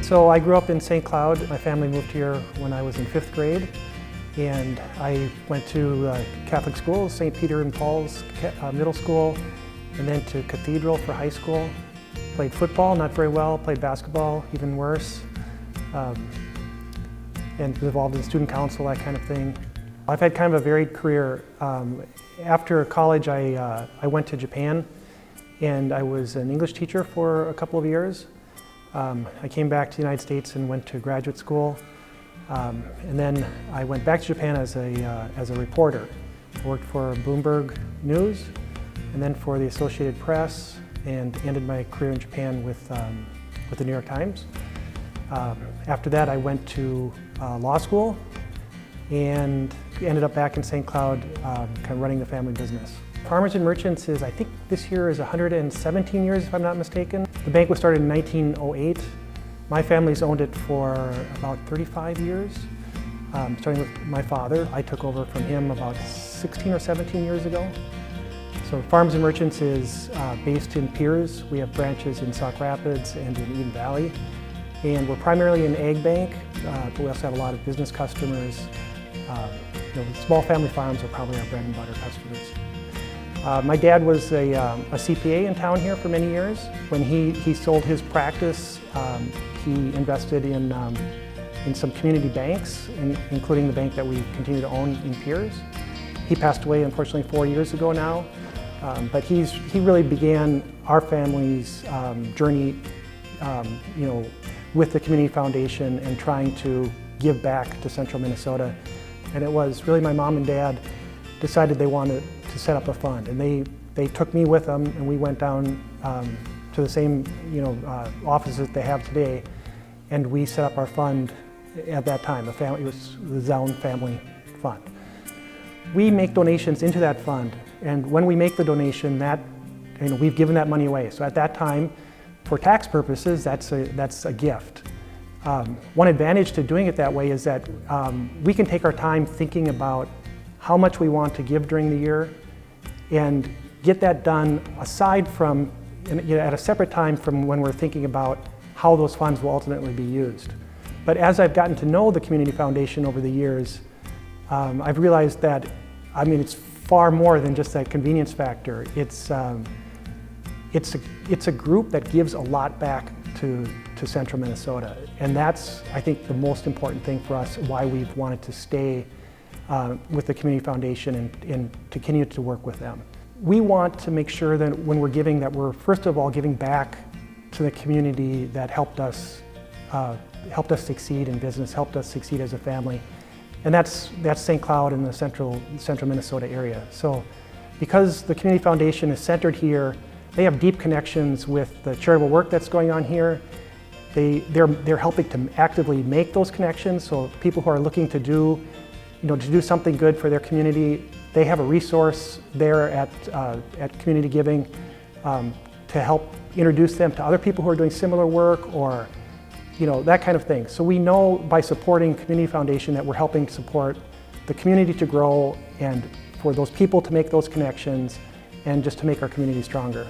So I grew up in St. Cloud. My family moved here when I was in 5th grade, and I went to Catholic schools, St. Peter and Paul's Middle School, and then to Cathedral for high school. Played football, not very well, played basketball, even worse, and was involved in student council, that kind of thing. I've had kind of a varied career. After college, I went to Japan, and I was an English teacher for a couple of years. I came back to the United States and went to graduate school, and then I went back to Japan as a reporter. I worked for Bloomberg News, and then for the Associated Press, and ended my career in Japan with the New York Times. After that, I went to law school and ended up back in St. Cloud, kind of running the family business. Farmers and Merchants I think this year is 117 years, if I'm not mistaken. The bank was started in 1908. My family's owned it for about 35 years, starting with my father. I took over from him about 16 or 17 years ago. So Farmers and Merchants is based in Piers. We have branches in Sauk Rapids and in Eden Valley. And we're primarily an ag bank, but we also have a lot of business customers. Small family farms are probably our bread and butter customers. My dad was a CPA in town here for many years. When he sold his practice, he invested in some community banks, including the bank that we continue to own in Piers. He passed away, unfortunately, 4 years ago now. But he really began our family's journey, with the Community Foundation and trying to give back to Central Minnesota. And it was really my mom and dad decided they wanted to set up a fund, and they took me with them, and we went down to the same offices that they have today, and we set up our fund at that time. It was the Zaun Family Fund. We make donations into that fund, and when we make the donation, we've given that money away. So at that time, for tax purposes, that's a gift. One advantage to doing it that way is that we can take our time thinking about how much we want to give during the year, and get that done aside from, at a separate time from when we're thinking about how those funds will ultimately be used. But as I've gotten to know the Community Foundation over the years, I've realized that, it's far more than just that convenience factor. It's a group that gives a lot back to Central Minnesota, and that's, I think, the most important thing for us, why we've wanted to stay with the Community Foundation and to continue to work with them. We want to make sure that when we're giving, that we're first of all giving back to the community that helped us succeed in business, helped us succeed as a family. And that's St. Cloud in the central Minnesota area. So because the Community Foundation is centered here, they have deep connections with the charitable work that's going on here. They're helping to actively make those connections. So people who are looking to do something good for their community, they have a resource there at Community Giving to help introduce them to other people who are doing similar work, or that kind of thing. So we know by supporting Community Foundation that we're helping support the community to grow, and for those people to make those connections, and just to make our community stronger.